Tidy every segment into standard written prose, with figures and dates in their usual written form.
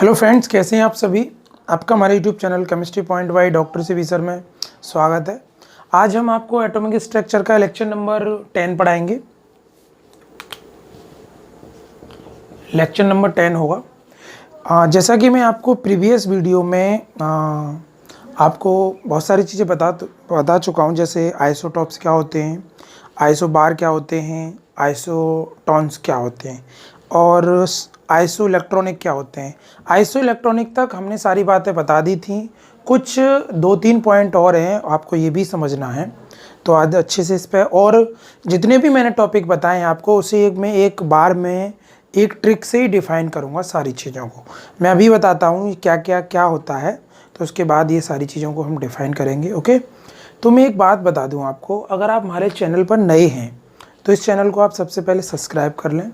Hello friends, कैसे हैं आप सभी। आपका हमारे YouTube channel chemistry point by doctor C sir में स्वागत है। आज हम आपको एटॉमिक स्ट्रक्चर का लेक्चर नंबर 10 पढ़ाएंगे। लेक्चर नंबर 10 होगा। जैसा कि मैं आपको प्रीवियस वीडियो में आपको बहुत सारी चीज़ें बता चुका हूं, जैसे आइसोटॉप्स क्या होते हैं, आइसोबार क्या होते हैं, आइसोटॉन्स क्या होते हैं और आइसो इलेक्ट्रॉनिक क्या होते हैं। आइसो इलेक्ट्रॉनिक तक हमने सारी बातें बता दी थी। कुछ 2-3 पॉइंट और हैं, आपको ये भी समझना है, तो आज अच्छे से इस पर और जितने भी मैंने टॉपिक बताए हैं आपको उसे मैं एक बार में एक ट्रिक से ही डिफ़ाइन करूँगा सारी चीज़ों को। मैं अभी बताता हूँ क्या क्या क्या होता है, तो उसके बाद ये सारी चीज़ों को हम डिफ़ाइन करेंगे। ओके, तो मैं एक बात बता दूँ आपको, अगर आप हमारे चैनल पर नए हैं तो इस चैनल को आप सबसे पहले सब्सक्राइब कर लें,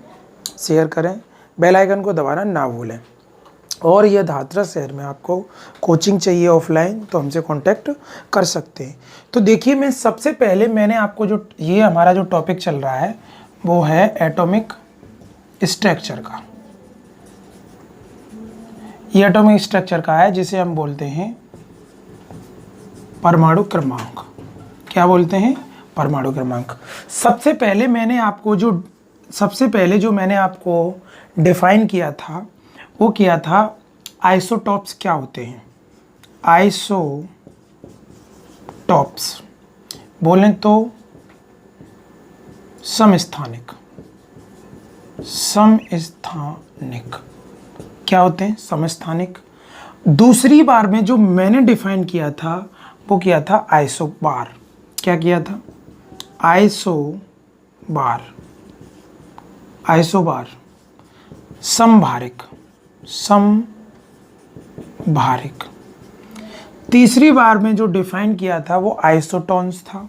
शेयर करें, बेल आइकन को दबाना ना भूलें। और यह हाथरस शहर में आपको कोचिंग चाहिए ऑफलाइन तो हमसे कांटेक्ट कर सकते हैं। तो देखिए, मैं सबसे पहले मैंने आपको जो ये हमारा जो टॉपिक चल रहा है वो है एटॉमिक स्ट्रक्चर का। ये एटॉमिक स्ट्रक्चर का है जिसे हम बोलते हैं परमाणु क्रमांक। क्या बोलते हैं? परमाणु क्रमांक। सबसे पहले जो मैंने आपको डिफाइन किया था वो किया था आइसोटॉप्स क्या होते हैं। आइसोटॉप्स बोलें तो समस्थानिक क्या होते हैं? समस्थानिक। दूसरी बार में जो मैंने डिफाइन किया था वो किया था आइसोबार। क्या किया था? आइसोबार समभारिक। तीसरी बार में जो डिफाइन किया था वो आइसोटॉन्स था।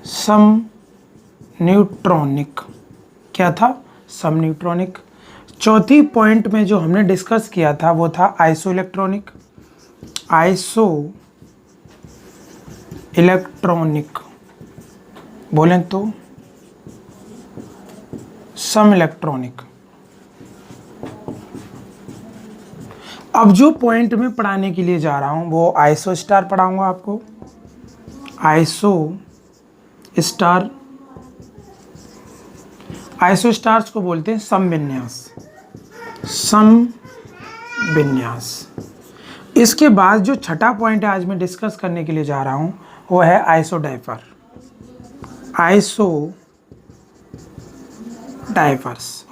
सम न्यूट्रॉनिक। क्या था? सम न्यूट्रॉनिक। चौथी पॉइंट में जो हमने डिस्कस किया था वो था आइसो इलेक्ट्रॉनिक बोलें तो सम इलेक्ट्रॉनिक। अब जो पॉइंट में पढ़ाने के लिए जा रहा हूं वो आइसो स्टार पढ़ाऊंगा आपको। आइसो स्टार्स को बोलते हैं समविन्यास। इसके बाद जो छठा पॉइंट आज मैं डिस्कस करने के लिए जा रहा हूं वो है आइसोडाइपर्स।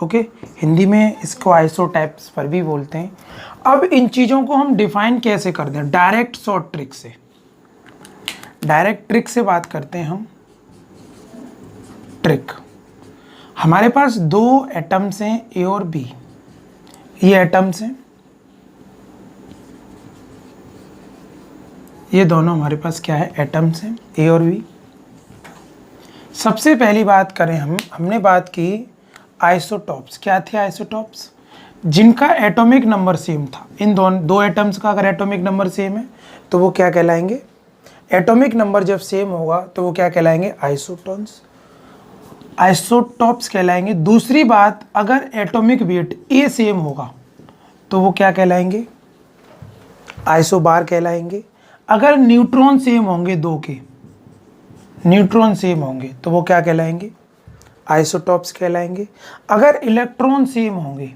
ओके, हिंदी में इसको आइसोटाइप्स पर भी बोलते हैं। अब इन चीज़ों को हम डिफाइन कैसे कर दें? डायरेक्ट ट्रिक से बात करते हैं हम। ट्रिक, हमारे पास दो एटम्स हैं ए और बी। ये एटम्स हैं, ये दोनों हमारे पास क्या है? एटम्स हैं, ए और बी। सबसे पहली बात करें हमने बात की आइसोटॉप्स। क्या थे आइसोटॉप्स? जिनका एटॉमिक नंबर सेम था। इन दो एटम्स का अगर एटॉमिक नंबर सेम है तो वो क्या कहलाएंगे? एटॉमिक नंबर जब सेम होगा तो वो क्या कहलाएंगे? आइसोटॉप्स कहलाएंगे। दूसरी बात, अगर एटॉमिक वेट ए सेम होगा तो वो क्या कहलाएंगे? आइसोबार कहलाएंगे। अगर न्यूट्रॉन सेम होंगे, दो के न्यूट्रॉन सेम होंगे तो वो क्या कहलाएंगे? आइसोटॉप्स कहलाएंगे। अगर इलेक्ट्रॉन सेम होंगे,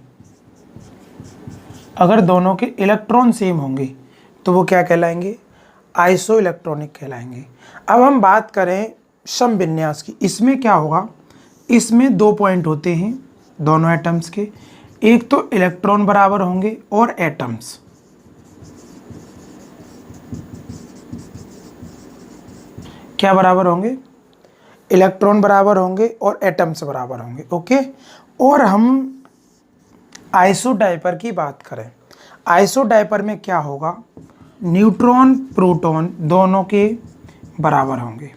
अगर दोनों के इलेक्ट्रॉन सेम होंगे तो वो क्या कहलाएंगे? आइसो इलेक्ट्रॉनिक कहलाएंगे। अब हम बात करें समविन्यास की। इसमें क्या होगा? इसमें दो पॉइंट होते हैं दोनों एटम्स के। एक तो इलेक्ट्रॉन बराबर होंगे और एटम्स। क्या बराबर होंगे? इलेक्ट्रॉन बराबर होंगे और एटम्स बराबर होंगे। ओके, और हम आइसोडाइपर की बात करें। आइसोडाइपर में क्या होगा? न्यूट्रॉन प्रोटॉन दोनों के बराबर होंगे।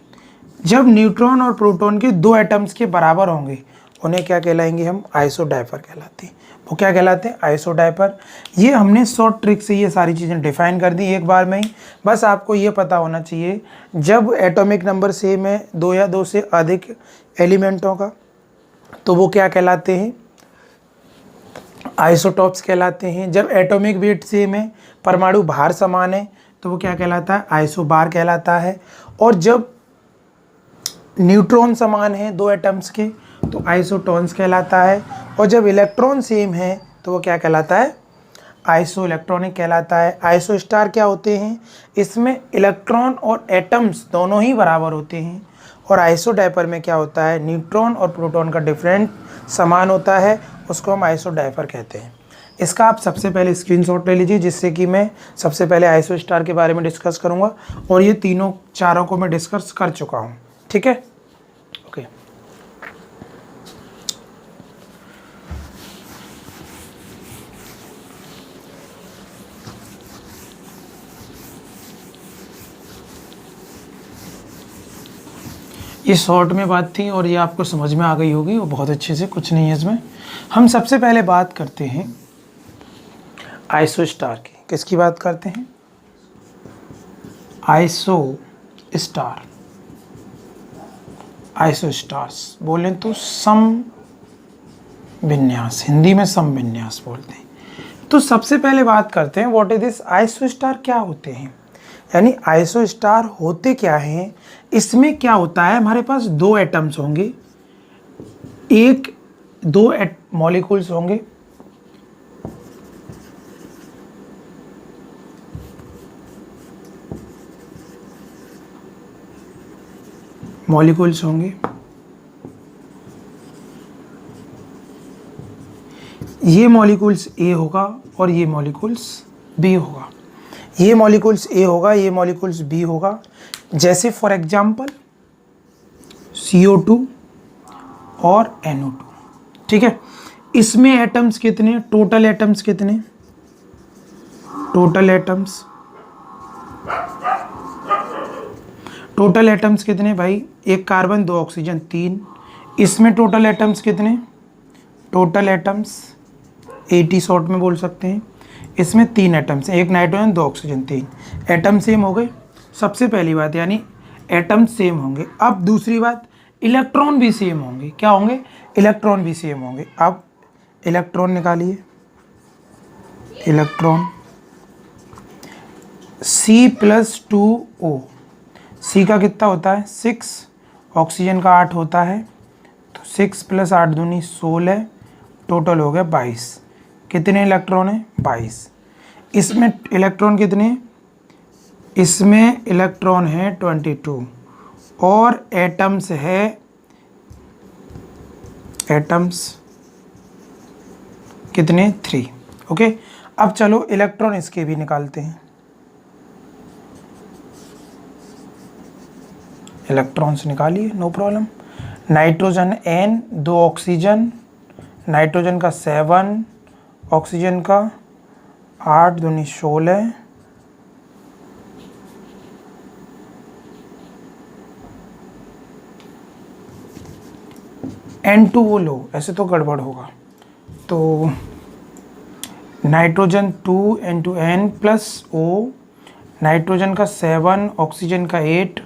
जब न्यूट्रॉन और प्रोटॉन के दो एटम्स के बराबर होंगे उन्हें क्या कहलाएंगे? हम आइसोडाइपर कहलाते हैं। वो क्या कहलाते हैं? आइसोडाइपर। ये हमने शॉर्ट ट्रिक से ये सारी चीज़ें डिफाइन कर दी एक बार में ही। बस आपको ये पता होना चाहिए, जब एटॉमिक नंबर सेम है दो या दो से अधिक एलिमेंटों का, तो वो क्या कहलाते हैं, आइसोटॉप्स कहलाते हैं। जब एटॉमिक वेट सेम है, परमाणु भार समान है, तो वो क्या कहलाता है, आइसोबार कहलाता है। और जब न्यूट्रॉन समान है दो एटम्स के, तो आइसोटॉन्स कहलाता है। और जब इलेक्ट्रॉन सेम है तो वो क्या कहलाता है, आइसो इलेक्ट्रॉनिक कहलाता है। आइसो स्टार क्या होते हैं, इसमें इलेक्ट्रॉन और एटम्स दोनों ही बराबर होते हैं। और आइसो डायपर में क्या होता है, न्यूट्रॉन और प्रोटॉन का डिफरेंट समान होता है, उसको हम आइसो डायपर कहते हैं। इसका आप सबसे पहले स्क्रीनशॉट ले लीजिए, जिससे कि मैं सबसे पहले आइसो स्टार के बारे में डिस्कस करूँगा, और ये तीनों चारों को मैं डिस्कस कर चुका हूँ। ठीक है, ओके। ये शॉर्ट में बात थी और ये आपको समझ में आ गई होगी, और बहुत अच्छे से, कुछ नहीं है इसमें। हम सबसे पहले बात करते हैं आइसो स्टार की। किसकी बात करते हैं, आइसो स्टार। आइसो स्टार्स बोलें तो सम विन्यास, हिंदी में सम विन्यास बोलते हैं। तो सबसे पहले बात करते हैं what is this iso star, क्या होते हैं, यानी आइसो स्टार होते क्या हैं। इसमें क्या होता है, हमारे पास दो एटम्स होंगे, दो मॉलिक्यूल्स होंगे, ये मॉलिक्यूल्स ए होगा और ये मॉलिक्यूल्स बी होगा। ये मॉलिक्यूल्स ए होगा, ये मॉलिक्यूल्स बी होगा। जैसे फॉर एग्जांपल CO2 और NO2। ठीक है, इसमें एटम्स कितने, टोटल एटम्स कितने, टोटल एटम्स कितने भाई, एक कार्बन दो ऑक्सीजन तीन। इसमें टोटल एटम्स कितने, टोटल एटम्स 80 शॉर्ट में बोल सकते हैं। इसमें तीन एटम्स हैं, एक नाइट्रोजन दो ऑक्सीजन तीन। एटम सेम हो गए, सबसे पहली बात, यानी एटम सेम होंगे। अब दूसरी बात, इलेक्ट्रॉन भी सेम होंगे। क्या होंगे, इलेक्ट्रॉन भी सेम होंगे। अब इलेक्ट्रॉन निकालिए, इलेक्ट्रॉन C+2O। C का कितना होता है 6, ऑक्सीजन का 8 होता है, तो 6 + 8 दूनी 16, टोटल हो गया 22। कितने इलेक्ट्रॉन है, 22। इसमें इलेक्ट्रॉन कितने, इसमें इलेक्ट्रॉन है 22 और एटम्स है, एटम्स कितने 3। ओके, अब चलो इलेक्ट्रॉन इसके भी निकालते हैं। इलेक्ट्रॉन्स निकालिए, नो प्रॉब्लम। नाइट्रोजन N, दो ऑक्सीजन, नाइट्रोजन का 7, ऑक्सीजन का 8 दूनी 16, N2O लो, ऐसे तो गड़बड़ होगा। तो नाइट्रोजन 2 N2N + O, नाइट्रोजन का 7, ऑक्सीजन का 8,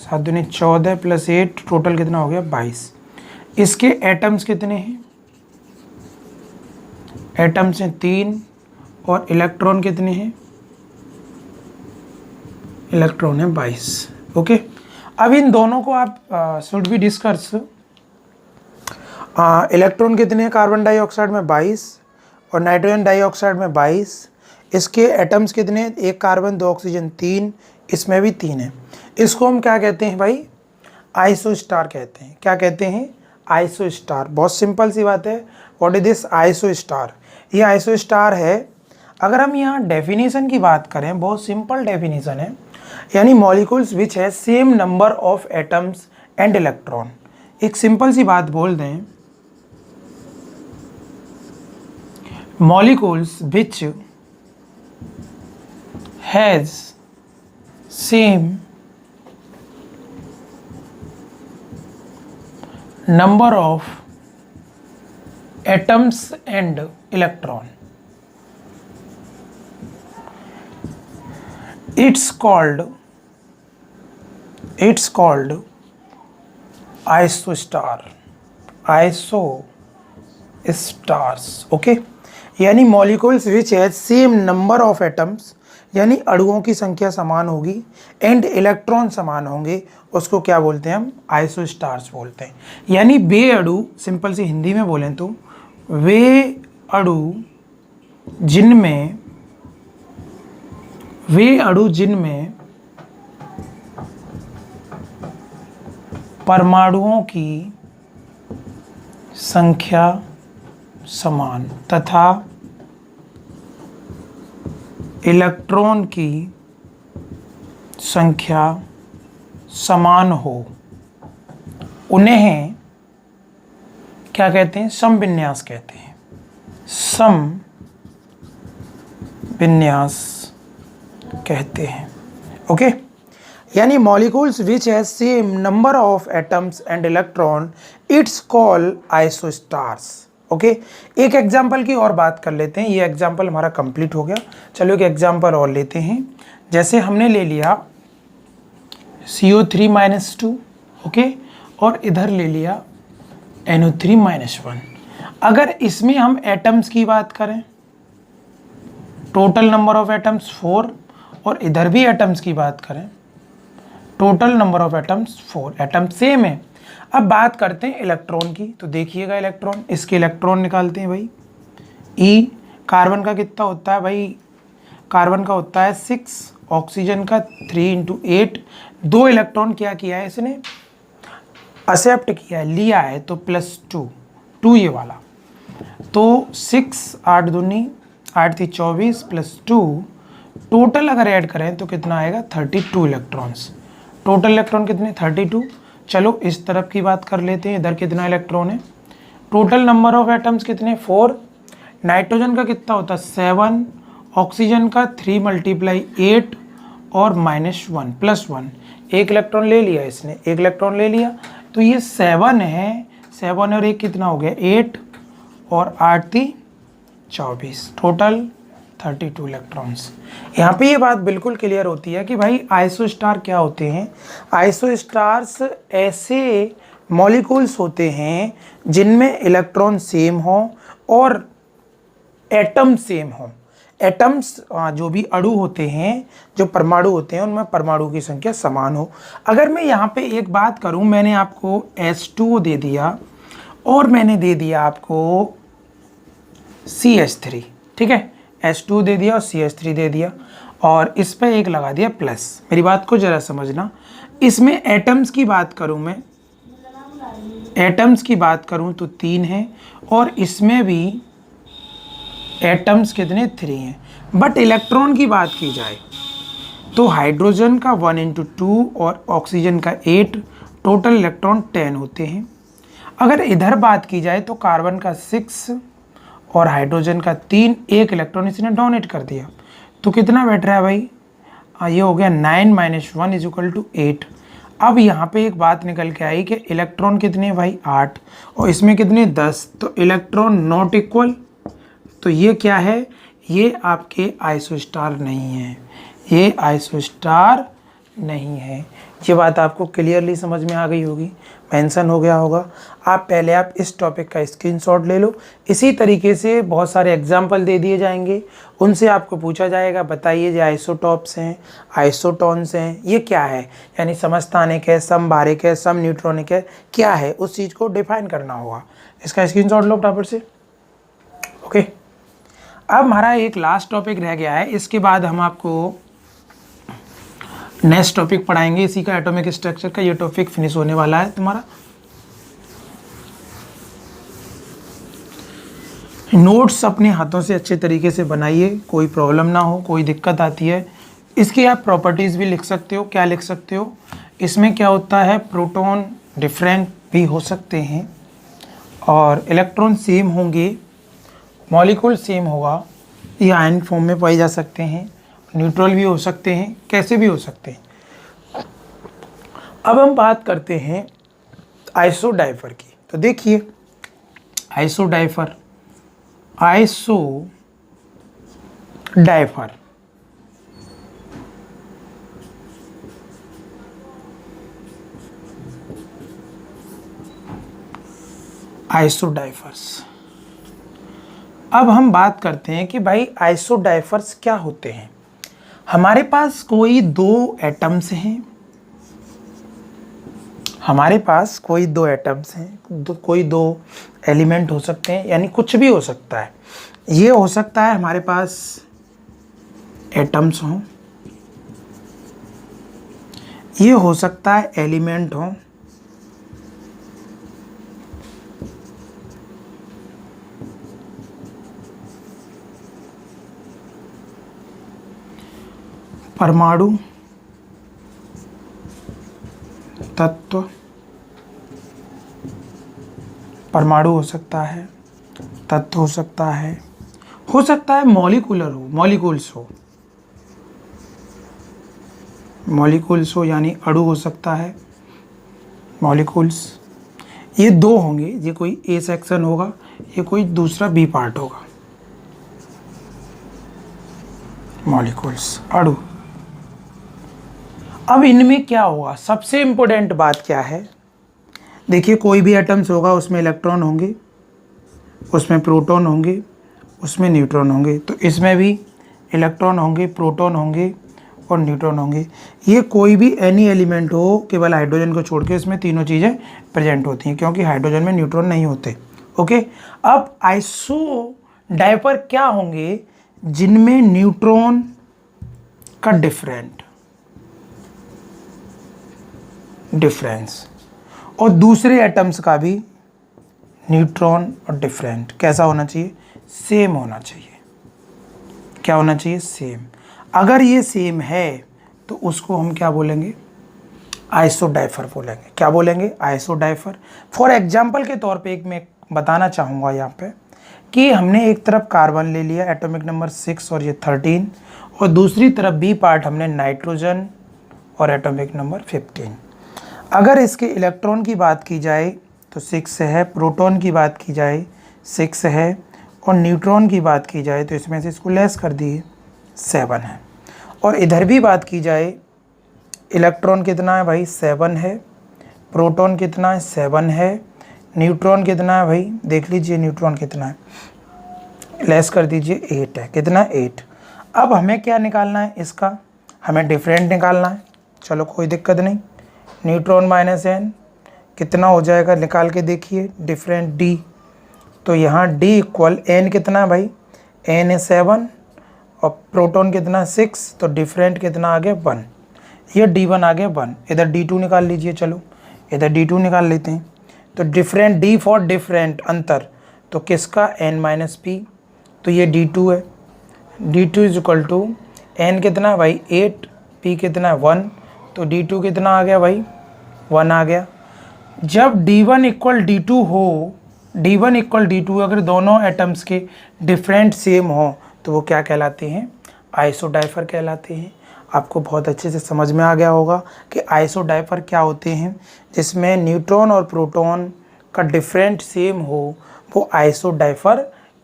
7 दूनी 14 + 8, टोटल कितना हो गया 22। इसके एटम्स कितने हैं, एटम्स हैं 3 और इलेक्ट्रॉन कितने हैं, इलेक्ट्रॉन है 22। ओके, अब इन दोनों को आप शुड बी डिस्कस। इलेक्ट्रॉन कितने हैं कार्बन डाइऑक्साइड में 22 और नाइट्रोजन डाइऑक्साइड में 22। इसके एटम्स कितने, एक कार्बन दो ऑक्सीजन 3, इसमें भी 3 है। इसको हम क्या कहते हैं भाई, आइसो स्टार कहते हैं। क्या कहते हैं, आइसो स्टार। बहुत सिंपल सी बात है, what is this iso star. ये आइसो स्टार है। अगर हम यहाँ डेफिनेशन की बात करें, बहुत सिंपल डेफिनेशन है, यानी मॉलिक्यूल्स विच है same number of atoms and electron. एक सिंपल सी बात बोल दें, molecules which has same number of atoms and electron, it's called isostar. Isostars. Okay, यानी molecules which has same number of atoms, यानी अणुओं की संख्या समान होगी एंड इलेक्ट्रॉन समान होंगे, उसको क्या बोलते हैं हम? आइसो स्टार्स बोलते हैं। यानी वे अणु, सिंपल सी हिंदी में बोलें तो वे अणु जिनमें परमाणुओं की संख्या समान तथा इलेक्ट्रॉन की संख्या समान हो, उन्हें क्या कहते हैं? समविन्यास कहते हैं। समविन्यास कहते हैं। ओके, यानी molecules which has same number of atoms and electron, it's call isostars. Okay, एक एग्जाम्पल की और बात कर लेते हैं। ये एग्जाम्पल हमारा कंप्लीट हो गया। चलो एक एग्जाम्पल और लेते हैं। जैसे हमने ले लिया CO3-2, ओके, और इधर ले लिया NO3-1। अगर इसमें हम एटम्स की बात करें, टोटल नंबर ऑफ एटम्स 4, और इधर भी एटम्स की बात करें, total number of atoms 4, atom same है। अब बात करते हैं इलेक्ट्रॉन की। तो देखिएगा इलेक्ट्रॉन, इसके इलेक्ट्रॉन निकालते हैं भाई। ई कार्बन का कितना होता है भाई? कार्बन का होता है 6, ऑक्सीजन का 3 × 8। 2 इलेक्ट्रॉन क्या किया है इसने? एक्सेप्ट किया है, लिया है, तो +2 ये वाला। तो 6, 8 दूनी 8 थी 24 +2, टोटल अगर ऐड करें तो कितना आएगा? 32 इलेक्ट्रॉन्स। टोटल इलेक्ट्रॉन कितने? 32। चलो इस तरफ की बात कर लेते हैं, इधर कितना इलेक्ट्रॉन है? टोटल नंबर ऑफ एटम्स कितने? 4। नाइट्रोजन का कितना होता है? 7, ऑक्सीजन का 3 × 8 और -1 +1। एक इलेक्ट्रॉन ले लिया इसने, एक इलेक्ट्रॉन ले लिया, तो ये 7 है। 7 और 1 कितना हो गया? 8, और 8 थी 24, टोटल 32 इलेक्ट्रॉन्स। यहाँ पे ये बात बिल्कुल क्लियर होती है कि भाई आइसोस्टार क्या होते हैं? आइसोस्टार्स ऐसे मॉलिक्यूल्स होते हैं जिनमें इलेक्ट्रॉन सेम हो और एटम सेम हो। एटम्स जो भी अणु होते हैं, जो परमाणु होते हैं, उनमें परमाणु की संख्या समान हो। अगर मैं यहाँ पे एक बात करूँ, मैंने आपको H2O दे दिया और मैंने दे दिया आपको CH3, ठीक है, H2 दे दिया और CH3 दे दिया, और इस पर एक लगा दिया प्लस। मेरी बात को ज़रा समझना। इसमें एटम्स की बात करूँ मैं, एटम्स की बात करूँ तो 3 हैं, और इसमें भी एटम्स कितने? 3 हैं। बट इलेक्ट्रॉन की बात की जाए तो हाइड्रोजन का 1 × 2 और ऑक्सीजन का 8, टोटल इलेक्ट्रॉन 10 होते हैं। अगर इधर बात की जाए तो कार्बन का 6 और हाइड्रोजन का 3, एक इलेक्ट्रॉन इसने डोनेट कर दिया, तो कितना बैठ रहा है भाई? ये हो गया 9 - 1 = 8। अब यहाँ पे एक बात निकल के आई कि इलेक्ट्रॉन कितने भाई? 8, और इसमें कितने? 10, तो इलेक्ट्रॉन नॉट इक्वल। तो ये क्या है? ये आपके आइसोस्टार नहीं है, ये आइसोस्टार नहीं है। ये बात आपको क्लियरली समझ में आ गई होगी, मेंशन हो गया होगा। आप इस टॉपिक का स्क्रीनशॉट ले लो। इसी तरीके से बहुत सारे एग्जाम्पल दे दिए जाएंगे, उनसे आपको पूछा जाएगा बताइए जो आइसोटॉप्स हैं, आइसोटॉन्स हैं, ये क्या है? यानी समस्थानिक है, समभारिक है, सम न्यूट्रॉनिक है, क्या है? उस चीज़ को डिफाइन करना होगा। इसका स्क्रीनशॉट लो फटाफट से। ओके, अब हमारा एक लास्ट टॉपिक रह गया है, इसके बाद हम आपको नेक्स्ट टॉपिक पढ़ाएंगे इसी का, एटॉमिक स्ट्रक्चर का। ये टॉपिक फिनिश होने वाला है तुम्हारा। नोट्स अपने हाथों से अच्छे तरीके से बनाइए, कोई प्रॉब्लम ना हो, कोई दिक्कत आती है। इसकी आप प्रॉपर्टीज़ भी लिख सकते हो। क्या लिख सकते हो? इसमें क्या होता है? प्रोटॉन डिफरेंट भी हो सकते हैं, और इलेक्ट्रॉन सेम होंगे, मॉलिक्यूल सेम होगा, ये आयन फॉर्म में पाए जा सकते हैं, न्यूट्रल भी हो सकते हैं, कैसे भी हो सकते हैं। अब हम बात करते हैं आइसोडाइफर की। तो देखिए आइसोडाइफर, आइसोडाइफर्स। अब हम बात करते हैं कि भाई आइसोडाइफर्स क्या होते हैं। हमारे पास कोई दो एटम्स हैं, हमारे पास कोई दो एटम्स हैं, कोई दो एलिमेंट हो सकते हैं, यानी कुछ भी हो सकता है। ये हो सकता है हमारे पास एटम्स हों, ये हो सकता है एलिमेंट हों, परमाणु, तत्व, परमाणु हो सकता है, तत्व हो सकता है मॉलिक्यूलर हो, मॉलिक्यूल्स हो यानी अणु हो सकता है, मॉलिक्यूल्स। ये दो होंगे, ये कोई ए सेक्शन होगा, ये कोई दूसरा बी पार्ट होगा। मॉलिक्यूल्स, अणु। अब इनमें क्या होगा, सबसे इंपॉर्टेंट बात क्या है, देखिए कोई भी एटम्स होगा उसमें इलेक्ट्रॉन होंगे, उसमें प्रोटॉन होंगे, उसमें न्यूट्रॉन होंगे। तो इसमें भी इलेक्ट्रॉन होंगे, प्रोटॉन होंगे और न्यूट्रॉन होंगे। ये कोई भी एनी एलिमेंट हो, केवल हाइड्रोजन को छोड़ के इसमें तीनों चीज़ें प्रेजेंट होती हैं, क्योंकि हाइड्रोजन में न्यूट्रॉन नहीं होते। ओके, अब आइसोडाइफर क्या होंगे, जिनमें न्यूट्रॉन का डिफरेंस और दूसरे एटम्स का भी न्यूट्रॉन और डिफरेंट कैसा होना चाहिए, सेम होना चाहिए। क्या होना चाहिए, सेम। अगर ये सेम है तो उसको हम क्या बोलेंगे, आइसोडाइफर बोलेंगे। क्या बोलेंगे, आइसोडाइफर। फॉर एग्जाम्पल के तौर पे एक मैं बताना चाहूँगा यहाँ पे कि हमने एक तरफ कार्बन ले लिया, एटॉमिक नंबर 6 और ये 13, और दूसरी तरफ बी पार्ट हमने नाइट्रोजन और एटॉमिक नंबर 15। अगर इसके इलेक्ट्रॉन की बात की जाए तो 6 है, प्रोटॉन की बात की जाए 6 है, और न्यूट्रॉन की बात की जाए तो इसमें से इसको लेस कर दिए 7 है। और इधर भी बात की जाए, इलेक्ट्रॉन कितना है भाई, 7 है, प्रोटॉन कितना है, 7 है, न्यूट्रॉन कितना है भाई, देख लीजिए न्यूट्रॉन कितना है, लेस कर दीजिए 8 है। कितना, 8। अब हमें क्या निकालना है, इसका हमें डिफरेंट निकालना है। चलो कोई दिक्कत नहीं, न्यूट्रॉन माइनस n कितना हो जाएगा, निकाल के देखिए, डिफरेंट d। तो यहाँ d इक्वल n कितना है भाई, n है 7 और प्रोटॉन कितना 6, तो डिफरेंट कितना आ गया 1। ये d1 आ गया 1। इधर d2 निकाल लीजिए, चलो इधर d2 निकाल लेते हैं। तो डिफरेंट, d फॉर डिफरेंट, अंतर, तो किसका, n माइनस p, तो ये d2 है। d2 is equal to n कितना है भाई 8, p कितना है 1, तो d2 कितना आ गया भाई, 1 आ गया। जब d1 इक्वल d2 हो, d1 इक्वल d2 अगर दोनों एटम्स के डिफरेंट सेम हो तो वो क्या कहलाते हैं, आइसोडाइफर कहलाते हैं। आपको बहुत अच्छे से समझ में आ गया होगा कि आइसोडाइफर क्या होते हैं, जिसमें न्यूट्रॉन और प्रोटॉन का डिफरेंट सेम हो वो आइसोडाइफर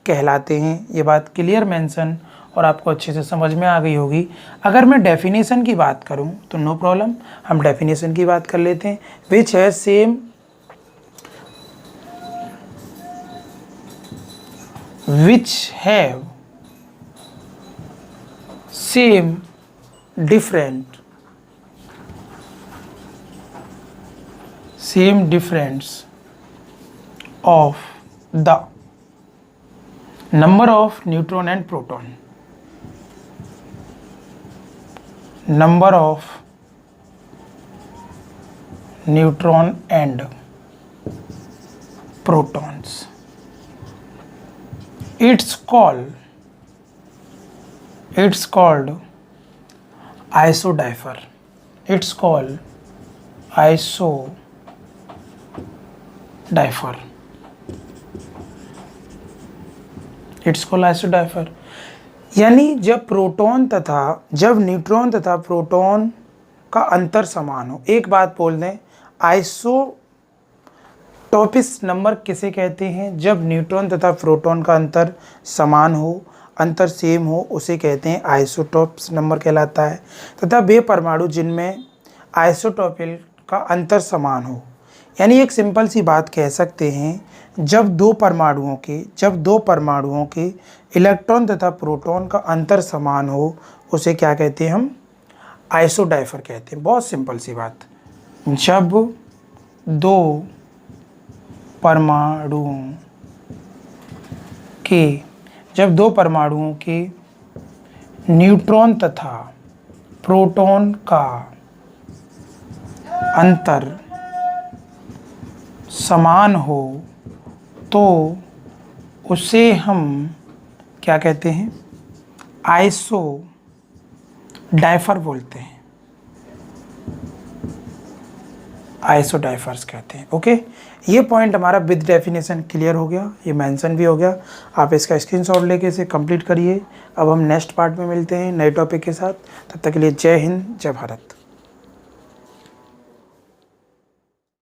कहलाते हैं। ये बात क्लियर मेंशन और आपको अच्छे से समझ में आ गई होगी। अगर मैं डेफिनेशन की बात करूं तो नो प्रॉब्लम, हम डेफिनेशन की बात कर लेते हैं। विच है same, which have same different, same difference of the number of neutron and proton, number of neutron and protons. It's called isodifer. It's called isodifer. It's called isodiapher. यानी जब neutron तथा प्रोटॉन का अंतर समान हो। एक बात बोल दें, आइसोटॉपिस नंबर किसे कहते हैं, जब न्यूट्रॉन तथा प्रोटॉन का अंतर समान हो, अंतर सेम हो, उसे कहते हैं आइसोटॉप्स नंबर कहलाता है। तथा वे परमाणु जिनमें आइसोटॉपिल का अंतर समान हो, यानी एक सिंपल सी बात कह सकते हैं, जब दो परमाणुओं के इलेक्ट्रॉन तथा प्रोटॉन का अंतर समान हो उसे क्या कहते हैं हम? आइसोडाइफर कहते हैं। बहुत सिंपल सी बात। जब दो परमाणुओं के न्यूट्रॉन तथा प्रोटॉन का अंतर समान हो तो उसे हम क्या कहते हैं? आइसोडाइफर बोलते हैं, आइसोडाइफर्स कहते हैं। ओके, ये पॉइंट हमारा विद डेफिनेशन क्लियर हो गया, ये मेंशन भी हो गया। आप इसका स्क्रीनशॉट लेके इसे कंप्लीट करिए। अब हम नेक्स्ट पार्ट में मिलते हैं नए टॉपिक के साथ। तब तक के लिए जय हिंद, जय भारत।